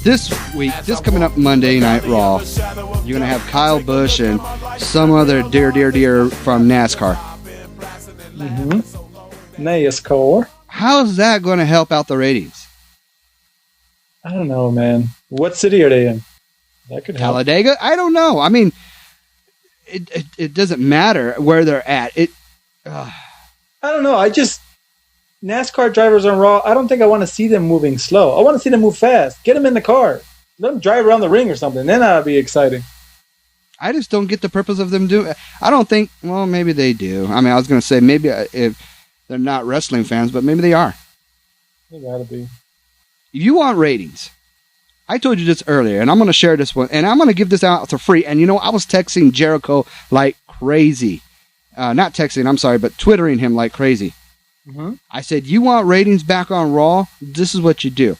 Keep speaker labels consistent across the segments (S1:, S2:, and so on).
S1: this week, this coming up Monday Night Raw, you're going to have Kyle Busch and some other dear from NASCAR.
S2: Mm-hmm. NASCAR.
S1: How's that going to help out the ratings?
S2: I don't know, man. What city are they in? That could help.
S1: Talladega? I don't know. I mean, it doesn't matter where they're at.
S2: I don't know. NASCAR drivers on Raw, I don't think I want to see them moving slow. I want to see them move fast. Get them in the car. Let them drive around the ring or something. Then that'll be exciting.
S1: I just don't get the purpose of them doing. I don't think. Well, maybe they do. I mean, I was going to say maybe if they're not wrestling fans, but maybe they are.
S2: They gotta be.
S1: If you want ratings, I told you this earlier, and I'm going to share this one, and I'm going to give this out for free. And I was texting Jericho like crazy. Not texting, I'm sorry, but Twittering him like crazy.
S2: Mm-hmm.
S1: I said, you want ratings back on Raw? This is what you do.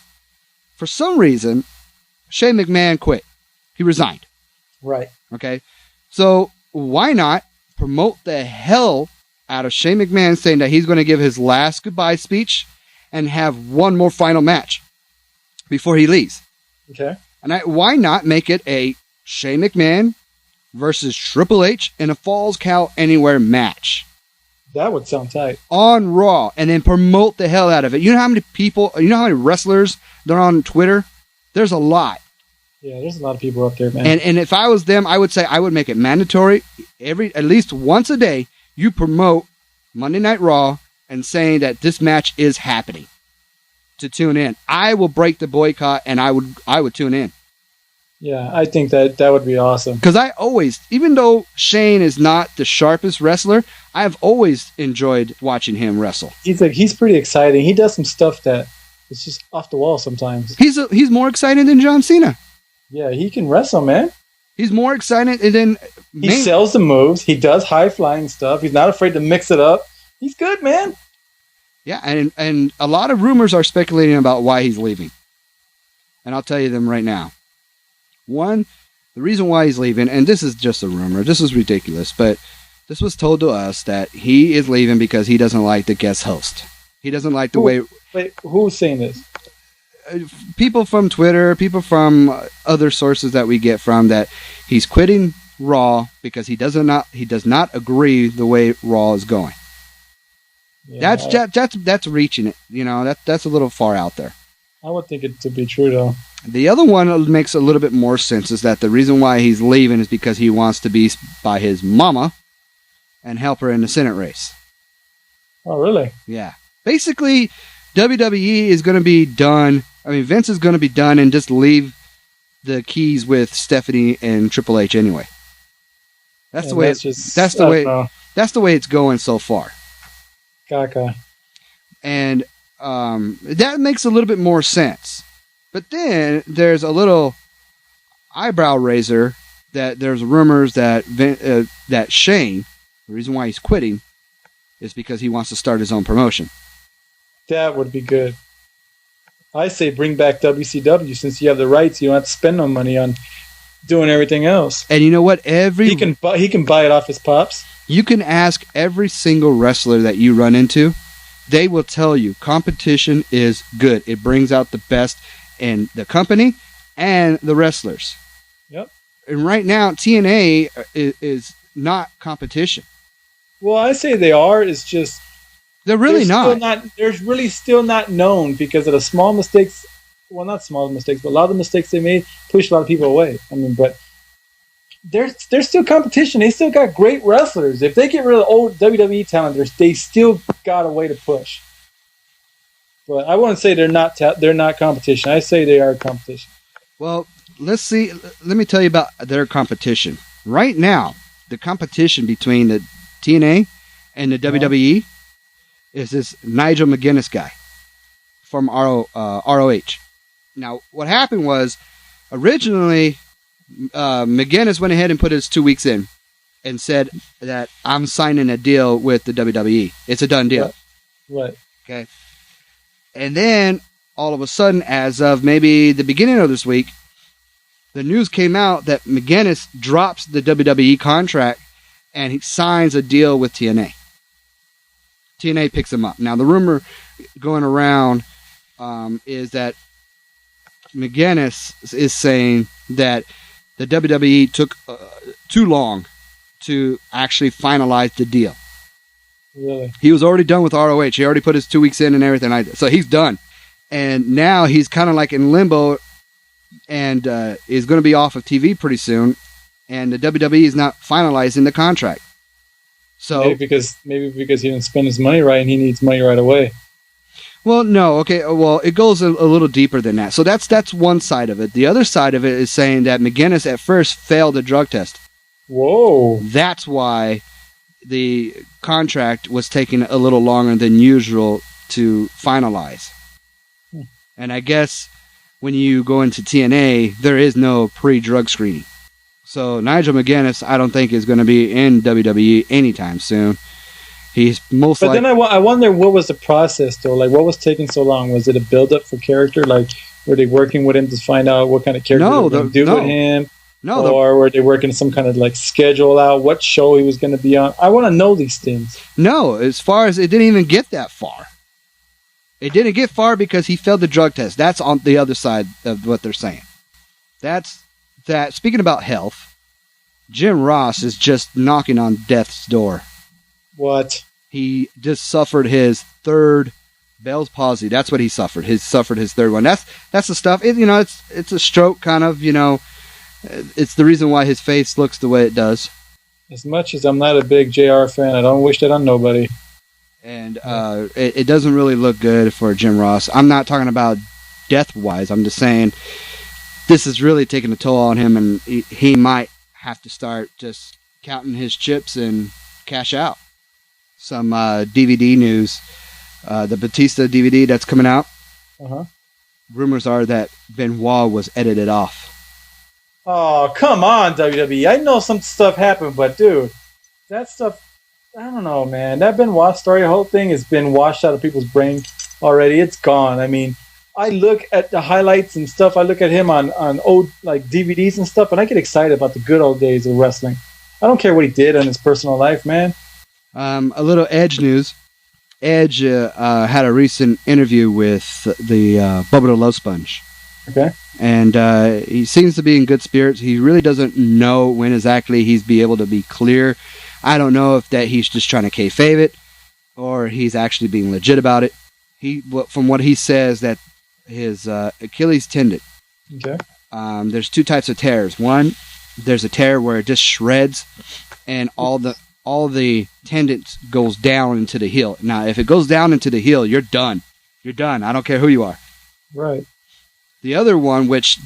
S1: For some reason, Shane McMahon quit. He resigned.
S2: Right.
S1: Okay? So why not promote the hell out of Shane McMahon saying that he's going to give his last goodbye speech and have one more final match before he leaves?
S2: Okay.
S1: And why not make it a Shane McMahon versus Triple H in a Falls Count Anywhere match?
S2: That would sound tight.
S1: On Raw, and then promote the hell out of it. You know how many people, how many wrestlers they're on Twitter? There's a lot.
S2: Yeah, there's a lot of people up there, man.
S1: And if I was them, I would say I would make it mandatory at least once a day, you promote Monday Night Raw and saying that this match is happening to tune in. I will break the boycott and I would tune in.
S2: Yeah, I think that would be awesome.
S1: Because I always, even though Shane is not the sharpest wrestler, I've always enjoyed watching him wrestle.
S2: He's pretty exciting. He does some stuff that is just off the wall sometimes.
S1: He's more exciting than John Cena.
S2: Yeah, he can wrestle, man.
S1: He's more excited than...
S2: He sells the moves. He does high-flying stuff. He's not afraid to mix it up. He's good, man.
S1: Yeah, and a lot of rumors are speculating about why he's leaving. And I'll tell you them right now. One, the reason why he's leaving, and this is just a rumor, this is ridiculous, but this was told to us that he is leaving because he doesn't like the guest host. He doesn't like the way...
S2: Wait, who's saying this?
S1: People from Twitter, people from other sources that we get from, that he's quitting Raw because he does not agree the way Raw is going. Yeah, that's reaching it. That's a little far out there.
S2: I would think it to be true, though.
S1: The other one that makes a little bit more sense is that the reason why he's leaving is because he wants to be by his mama and help her in the Senate race.
S2: Oh, really?
S1: Yeah. Basically, WWE is going to be done. I mean, Vince is going to be done and just leave the keys with Stephanie and Triple H anyway. That's the way it's going so far.
S2: Caca.
S1: And that makes a little bit more sense. But then there's a little eyebrow raiser that there's rumors that that Shane, the reason why he's quitting, is because he wants to start his own promotion.
S2: That would be good. I say bring back WCW since you have the rights. You don't have to spend no money on doing everything else.
S1: And you know what?
S2: He can buy it off his pops.
S1: You can ask every single wrestler that you run into. They will tell you competition is good. It brings out the best in the company and the wrestlers.
S2: Yep.
S1: And right now, TNA is not competition.
S2: Well, I say they are. It's just
S1: they're really not.
S2: They're really still not known because of the small mistakes. Well, not small mistakes, but a lot of the mistakes they made pushed a lot of people away. I mean, but they're still competition. They still got great wrestlers. If they get rid of the old WWE talent, they still got a way to push. But I wouldn't say they're not competition. I say they are competition.
S1: Well, let's see. Let me tell you about their competition. Right now, the competition between the TNA and the WWE is this Nigel McGuinness guy from ROH. Now, what happened was, originally, McGuinness went ahead and put his 2 weeks in and said that I'm signing a deal with the WWE. It's a done deal.
S2: Right.
S1: Okay. And then, all of a sudden, as of maybe the beginning of this week, the news came out that McGuinness drops the WWE contract and he signs a deal with TNA. TNA picks him up. Now, the rumor going around is that McGuinness is saying that the WWE took too long to actually finalize the deal.
S2: Really?
S1: He was already done with ROH. He already put his 2 weeks in and everything. So he's done. And now he's kind of like in limbo and is going to be off of TV pretty soon. And the WWE is not finalizing the contract. So
S2: maybe because he didn't spend his money right and he needs money right away.
S1: Well, no. Okay. Well, it goes a little deeper than that. So that's one side of it. The other side of it is saying that McGuinness at first failed the drug test.
S2: Whoa.
S1: That's why the contract was taking a little longer than usual to finalize. And I guess when you go into TNA, there is no pre-drug screening. So Nigel McGuinness, I don't think is going to be in WWE anytime soon. He's most likely...
S2: But then I wonder what was the process, though? Like, what was taking so long? Was it a build-up for character? Like, were they working with him to find out what kind of character they were going to do with him?
S1: No.
S2: Or were they working some kind of, like, schedule out what show he was going to be on? I want to know these things.
S1: No, as far as it didn't even get that far. It didn't get far because he failed the drug test. That's on the other side of what they're saying. That's that. Speaking about health, Jim Ross is just knocking on death's door.
S2: What?
S1: He just suffered his third Bell's palsy. That's what he suffered. He suffered his third one. That's the stuff. It's a stroke kind of. It's the reason why his face looks the way it does.
S2: As much as I'm not a big JR fan, I don't wish that on nobody.
S1: And it doesn't really look good for Jim Ross. I'm not talking about death-wise. I'm just saying this is really taking a toll on him, and he might have to start just counting his chips and cash out. Some DVD news. The Batista DVD that's coming out.
S2: Uh-huh.
S1: Rumors are that Benoit was edited off.
S2: Oh, come on, WWE. I know some stuff happened, but dude, that stuff, I don't know, man. That Benoit story, the whole thing has been washed out of people's brain already. It's gone. I mean, I look at the highlights and stuff. I look at him on old like DVDs and stuff, and I get excited about the good old days of wrestling. I don't care what he did in his personal life, man.
S1: A little Edge news. Edge had a recent interview with the Bubba the Love Sponge.
S2: Okay.
S1: And he seems to be in good spirits. He really doesn't know when exactly he's be able to be clear. I don't know if that he's just trying to kayfabe it or he's actually being legit about it. From what he says, that his Achilles tendon.
S2: Okay.
S1: There's two types of tears. One, there's a tear where it just shreds and all the tendons goes down into the heel. Now, if it goes down into the heel, you're done. You're done. I don't care who you are.
S2: Right.
S1: The other one, which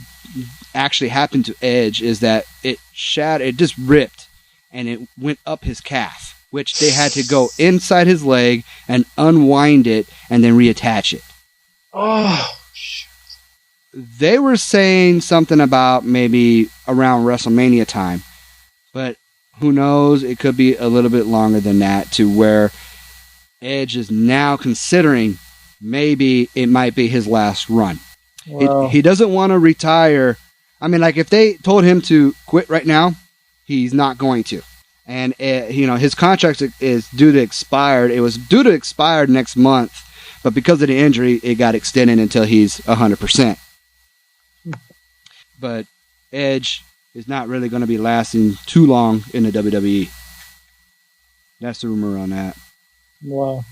S1: actually happened to Edge, is that it shattered. It just ripped, and it went up his calf, which they had to go inside his leg and unwind it and then reattach it.
S2: Oh, shit.
S1: They were saying something about maybe around WrestleMania time, but who knows? It could be a little bit longer than that, to where Edge is now considering maybe it might be his last run. Wow. He doesn't want to retire. I mean, like if they told him to quit right now, he's not going to. And his contract is due to expire. It was due to expire next month, but because of the injury, it got extended until he's 100%. But Edge is not really going to be lasting too long in the WWE. That's the rumor on that.
S2: Wow.